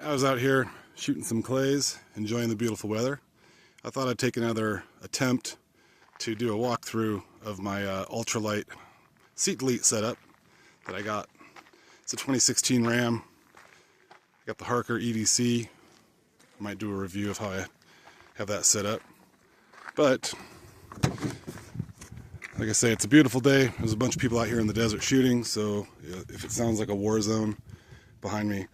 I was out here shooting some clays, enjoying the beautiful weather. I thought I'd take another attempt to do a walkthrough of my Ultralight seat delete setup that I got. It's a 2016 Ram. I got the Harker EDC. I might do a review of how I have that set up. But like I say, it's a beautiful day. There's a bunch of people out here in the desert shooting, so if it sounds like a war zone behind me,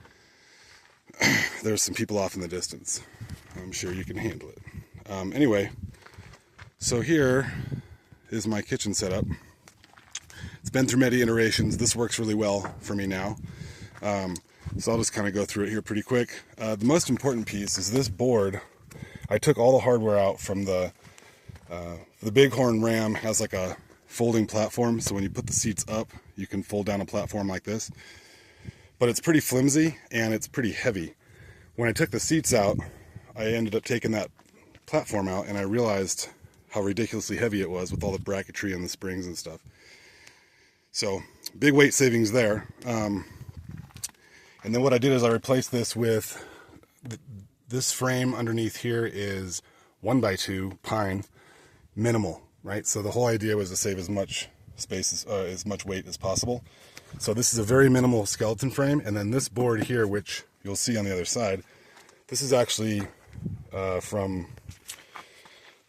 there's some people off in the distance. I'm sure you can handle it. Anyway, so here is my kitchen setup. It's been through many iterations. This works really well for me now. So I'll just kind of go through it here pretty quick. The most important piece is this board. I took all the hardware out from the Bighorn Ram. Has like a folding platform, so when you put the seats up, you can fold down a platform like this. But it's pretty flimsy and it's pretty heavy. When I took the seats out, I ended up taking that platform out and I realized how ridiculously heavy it was with all the bracketry and the springs and stuff. So big weight savings there. And then what I did is I replaced this with this frame underneath here is 1x2 pine, minimal, right? So the whole idea was to save as much space as much weight as possible. So this is a very minimal skeleton frame, and then this board here, which you'll see on the other side, this is actually from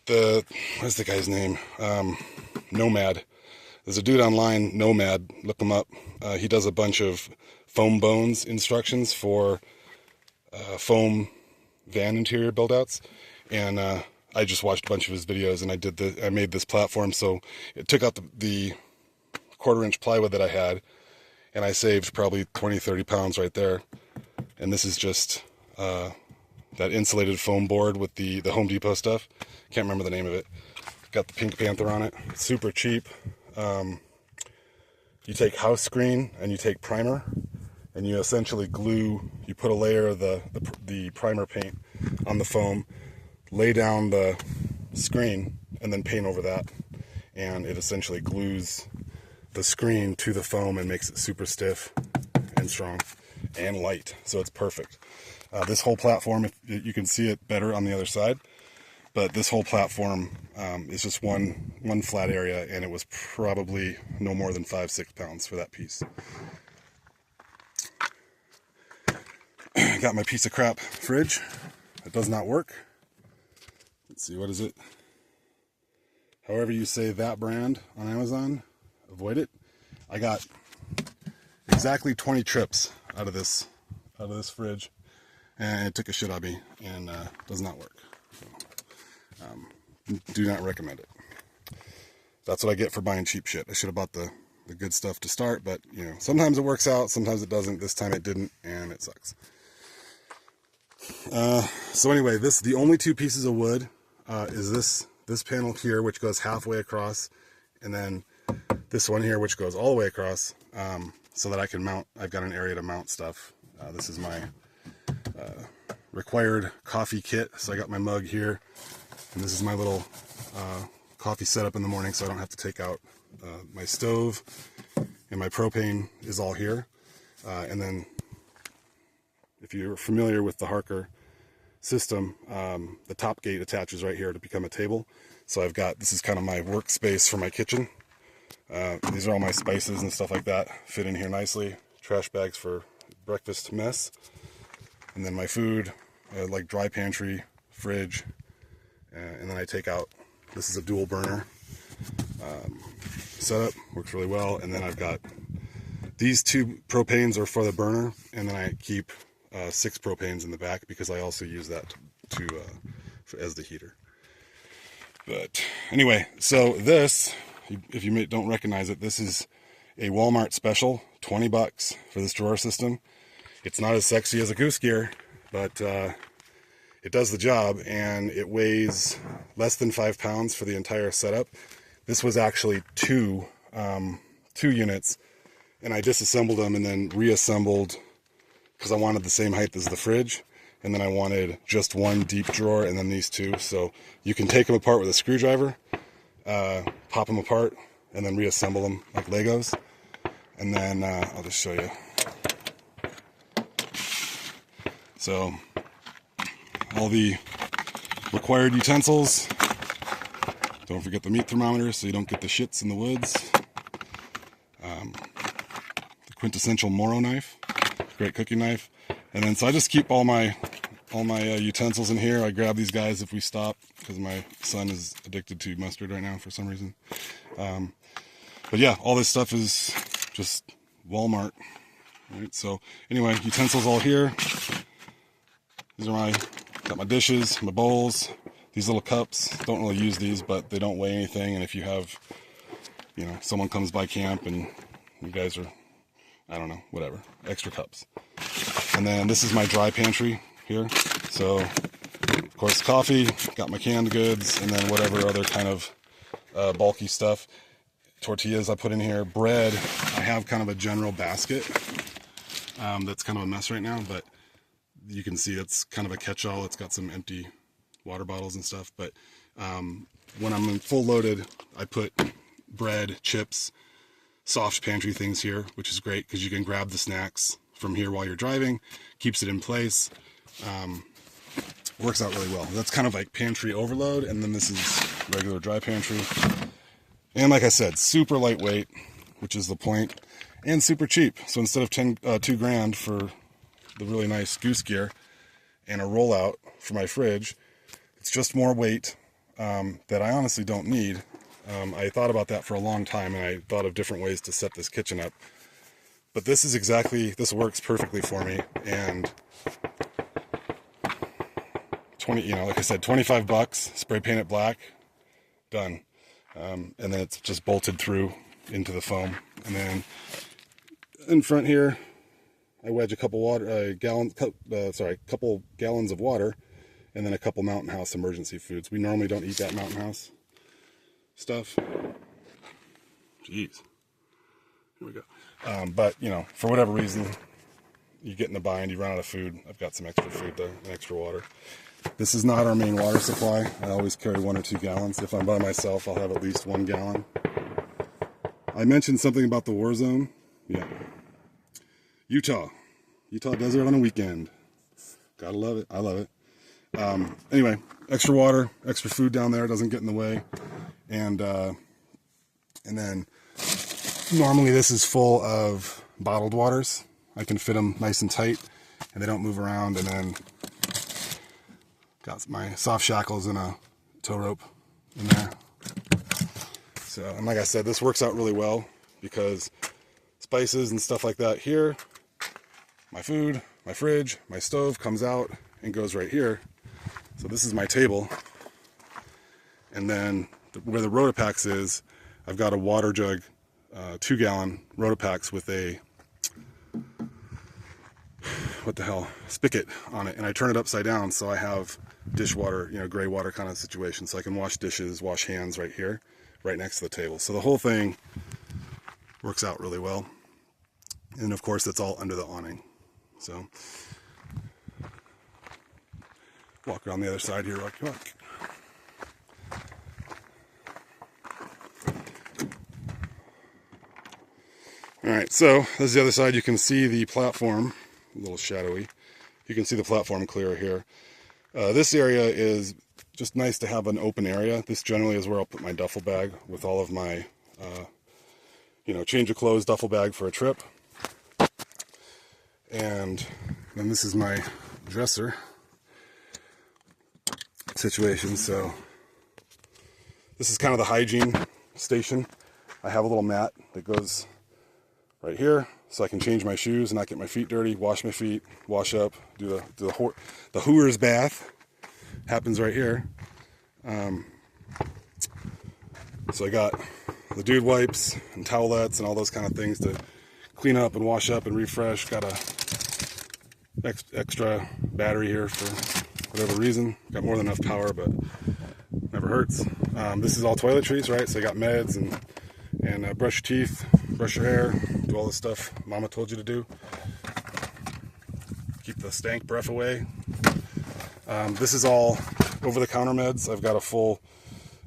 what's the guy's name? Nomad. There's a dude online, Nomad, look him up. He does a bunch of foam bones instructions for foam van interior build-outs, and I just watched a bunch of his videos, and I made this platform. So it took out the 1/4-inch plywood that I had, and I saved probably 20-30 pounds right there. And this is just that insulated foam board with the Home Depot stuff. Can't remember the name of it. Got the Pink Panther on it. It's super cheap. You take house green and you take primer, and you essentially glue. You put a layer of the primer paint on the foam, lay down the screen, and then paint over that, and it essentially glues the screen to the foam and makes it super stiff and strong and light. So it's perfect. This whole platform, you can see it better on the other side, but this whole platform is just one flat area, and it was probably no more than 5-6 pounds for that piece. Got my piece of crap fridge. It does not work. Let's see, what is it? However you say that brand on Amazon, avoid it. I got exactly 20 trips out of this fridge, and it took a shit on me, and does not work. So, do not recommend it. That's what I get for buying cheap shit. I should have bought the good stuff to start, but you know, sometimes it works out, sometimes it doesn't. This time it didn't, and it sucks. So anyway, the only two pieces of wood is this panel here, which goes halfway across, and then this one here, which goes all the way across, so that I can mount. I've got an area to mount stuff. This is my required coffee kit. So I got my mug here, and this is my little coffee setup in the morning, so I don't have to take out my stove, and my propane is all here. And then, if you're familiar with the Harker system, the top gate attaches right here to become a table. So this is kind of my workspace for my kitchen. These are all my spices and stuff like that, fit in here nicely. Trash bags for breakfast mess. And then my food, like dry pantry, fridge, and then I take out, this is a dual burner setup, works really well. And then I've got these 2 propanes are for the burner, and then I keep 6 propanes in the back because I also use that as the heater. But anyway, so this, if you don't recognize it, this is a Walmart special, 20 bucks for this drawer system. It's not as sexy as a goose gear, but it does the job, and it weighs less than 5 pounds for the entire setup. This was actually two units, and I disassembled them and then reassembled because I wanted the same height as the fridge, and then I wanted just one deep drawer and then these 2. So you can take them apart with a screwdriver, pop them apart, and then reassemble them like Legos. And then I'll just show you. So all the required utensils. Don't forget the meat thermometer so you don't get the shits in the woods. The quintessential Moro knife, great cooking knife. And then so I just keep all my utensils in here. I grab these guys if we stop because my son is addicted to mustard right now for some reason. But yeah, all this stuff is just Walmart. Right? So anyway, utensils all here. These are got my dishes, my bowls, these little cups. Don't really use these, but they don't weigh anything. And if you have, you know, someone comes by camp and you guys are, I don't know, whatever, extra cups. And then this is my dry pantry here. So, of course, coffee, got my canned goods, and then whatever other kind of bulky stuff. Tortillas I put in here. Bread, I have kind of a general basket that's kind of a mess right now, but you can see it's kind of a catch-all. It's got some empty water bottles and stuff, but when I'm in full loaded, I put bread, chips, soft pantry things here, which is great because you can grab the snacks from here while you're driving, keeps it in place. Works out really well. That's kind of like pantry overload, and then this is regular dry pantry. And like I said, super lightweight, which is the point, and super cheap. So instead of $2 grand for the really nice goose gear and a rollout for my fridge, it's just more weight that I honestly don't need. I thought about that for a long time, and I thought of different ways to set this kitchen up. But this works perfectly for me, and like I said, 25 bucks, spray paint it black, done. And then it's just bolted through into the foam. And then in front here, I wedge a couple couple gallons of water, and then a couple Mountain House emergency foods. We normally don't eat that Mountain House stuff. Jeez. Here we go. But, you know, for whatever reason, you get in a bind, you run out of food. I've got some extra food there and extra water. This is not our main water supply. I always carry 1 or 2 gallons. If I'm by myself, I'll have at least 1 gallon. I mentioned something about the war zone. Yeah. Utah desert on a weekend. Gotta love it. I love it. Anyway, extra water, extra food down there, doesn't get in the way. And then normally this is full of bottled waters. I can fit them nice and tight and they don't move around. And then got my soft shackles and a tow rope in there. So, and like I said, this works out really well because spices and stuff like that here, my food, my fridge, my stove comes out and goes right here. So this is my table. And then where the Rotopax is, I've got a water jug, 2-gallon Rotopax with a, spigot on it. And I turn it upside down so I have dishwater, gray water kind of situation. So I can wash dishes, wash hands right here, right next to the table. So the whole thing works out really well. And of course, it's all under the awning. So walk around the other side here, rock. All right, so this is the other side. You can see the platform, a little shadowy. You can see the platform clear here. This area is just nice to have an open area. This generally is where I'll put my duffel bag with all of my, change of clothes duffel bag for a trip. And then this is my dresser situation. So this is kind of the hygiene station. I have a little mat that goes right here so I can change my shoes and not get my feet dirty, wash my feet, wash up, do the Hooer's bath. Happens right here. So I got the dude wipes and towelettes and all those kind of things to clean up and wash up and refresh. Got a extra battery here for whatever reason. Got more than enough power, but never hurts. This is all toiletries, right? So I got meds and brush your teeth, brush your hair, do all the stuff Mama told you to do. Keep the stank breath away. This is all over-the-counter meds. I've got a full,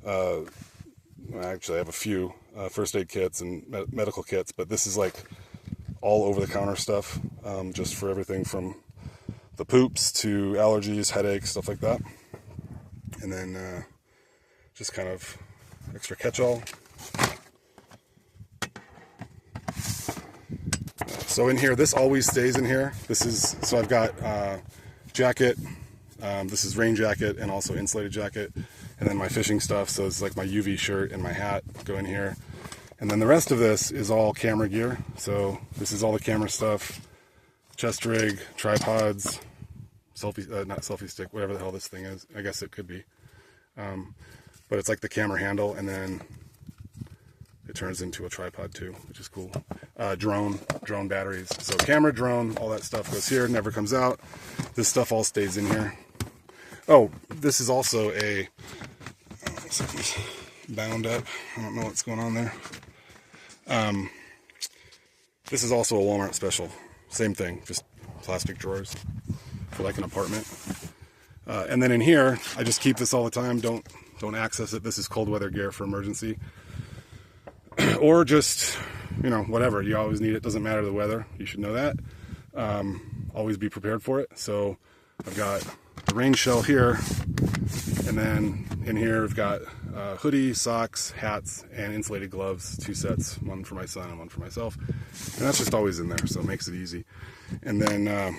actually I have a few first aid kits and medical kits, but this is like all over-the-counter stuff, just for everything from the poops to allergies, headaches, stuff like that. And then just kind of extra catch-all. So in here, this always stays in here. So I've got jacket, this is rain jacket and also insulated jacket, and then my fishing stuff, so it's like my UV shirt and my hat go in here. And then the rest of this is all camera gear. So this is all the camera stuff, chest rig, tripods, selfie, not selfie stick, whatever the hell this thing is. I guess it could be. But it's like the camera handle, and then it turns into a tripod too, which is cool. Drone batteries. So camera, drone, all that stuff goes here, never comes out. This stuff all stays in here. Oh, this is also a, bound up. I don't know what's going on there. This is also a Walmart special. Same thing, just plastic drawers for like an apartment. And then in here, I just keep this all the time. Don't access it. This is cold weather gear for emergency. Or just, you know, whatever. You always need it. Doesn't matter the weather. You should know that. Always be prepared for it. So I've got the rain shell here. And then in here, I've got hoodie, socks, hats, and insulated gloves. 2 sets. One for my son and one for myself. And that's just always in there. So it makes it easy. And then,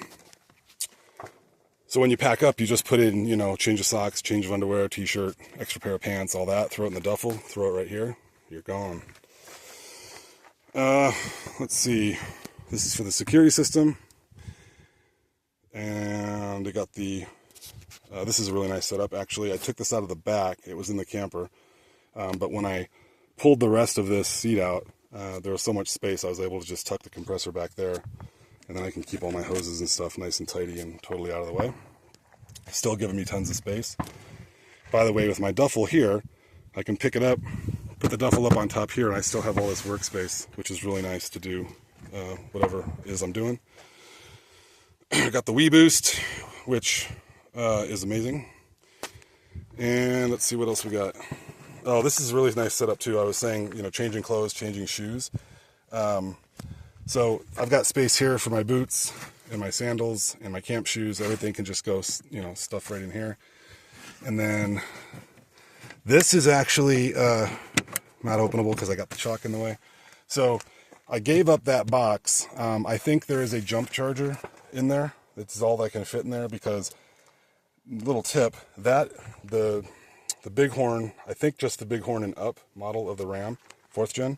so when you pack up, you just put in, you know, change of socks, change of underwear, t-shirt, extra pair of pants, all that. Throw it in the duffel. Throw it right here. You're gone. Let's see. This is for the security system. And I got the, this is a really nice setup, actually. I took this out of the back. It was in the camper. But when I pulled the rest of this seat out, there was so much space, I was able to just tuck the compressor back there. And then I can keep all my hoses and stuff nice and tidy and totally out of the way. Still giving me tons of space. By the way, with my duffel here, I can pick it up, put the duffel up on top here, and I still have all this workspace, which is really nice to do whatever it is I'm doing. I got the Wii Boost, which is amazing. And let's see what else we got. Oh, this is a really nice setup too. I was saying, you know, changing clothes, changing shoes. So I've got space here for my boots and my sandals and my camp shoes. Everything can just go, you know, stuff right in here. And then this is actually not openable because I got the chalk in the way. So I gave up that box. I think there is a jump charger in there. It's all that can fit in there because, little tip, that the Bighorn, I think just the Bighorn and up model of the Ram, 4th gen,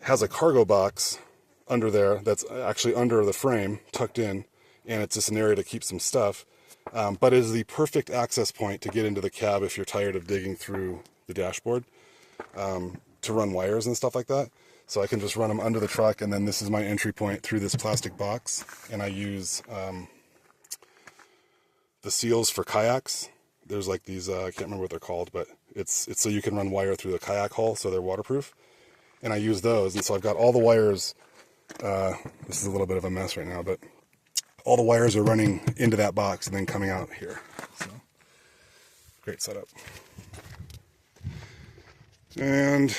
has a cargo box under there that's actually under the frame, tucked in, and it's just an area to keep some stuff. But it is the perfect access point to get into the cab if you're tired of digging through the dashboard to run wires and stuff like that. So I can just run them under the truck, and then this is my entry point through this plastic box. And I use the seals for kayaks. There's like these, I can't remember what they're called, but it's so you can run wire through the kayak hull, so they're waterproof. And I use those, and so I've got all the wires. This is a little bit of a mess right now, but all the wires are running into that box and then coming out here. So, great setup. And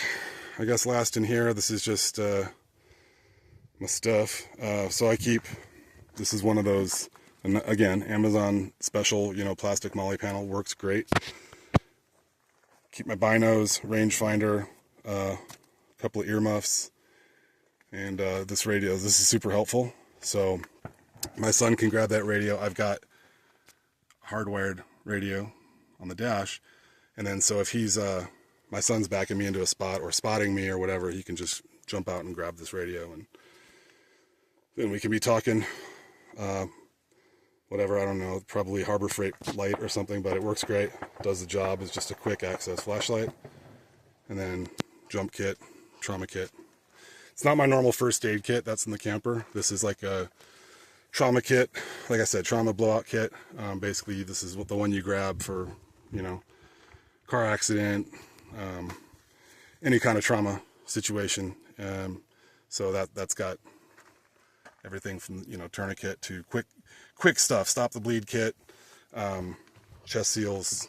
I guess last in here, this is just my stuff. So I keep, this is one of those, and again, Amazon special, you know, plastic molly panel, works great. Keep my binos, rangefinder, couple of earmuffs, and this radio. This is super helpful. So my son can grab that radio. I've got hardwired radio on the dash, and then so if he's my son's backing me into a spot or spotting me or whatever, he can just jump out and grab this radio, and then we can be talking whatever, I don't know, probably Harbor Freight light or something, but it works great, does the job. It's just a quick access flashlight, and then jump kit, trauma kit. It's not my normal first aid kit, that's in the camper. This is like a trauma kit, like I said, trauma blowout kit. Basically, this is what the one you grab for, you know, car accident, any kind of trauma situation. So that's got everything from, you know, tourniquet to quick stuff, stop the bleed kit, chest seals,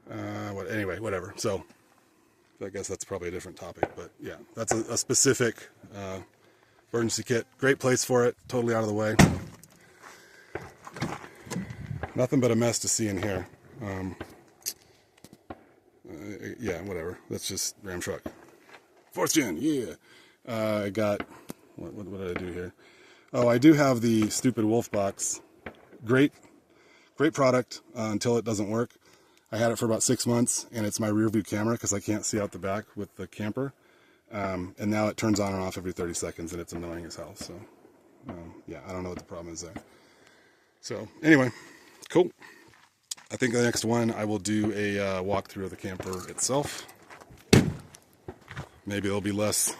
anyway, whatever. So I guess that's probably a different topic, but yeah, that's a specific Emergency kit, great place for it, totally out of the way. Nothing but a mess to see in here. Yeah, whatever. That's just Ram truck. 4th gen, yeah. I got, what did I do here? Oh, I do have the stupid wolf box. Great product until it doesn't work. I had it for about 6 months, and it's my rear view camera because I can't see out the back with the camper. And now it turns on and off every 30 seconds, and it's annoying as hell. So, yeah, I don't know what the problem is there. So, anyway, cool. I think the next one I will do a walkthrough of the camper itself. Maybe there'll be less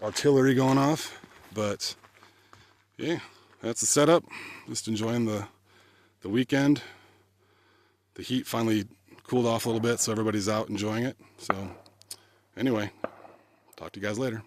artillery going off, but yeah, that's the setup. Just enjoying the weekend. The heat finally cooled off a little bit, so everybody's out enjoying it. So anyway, talk to you guys later.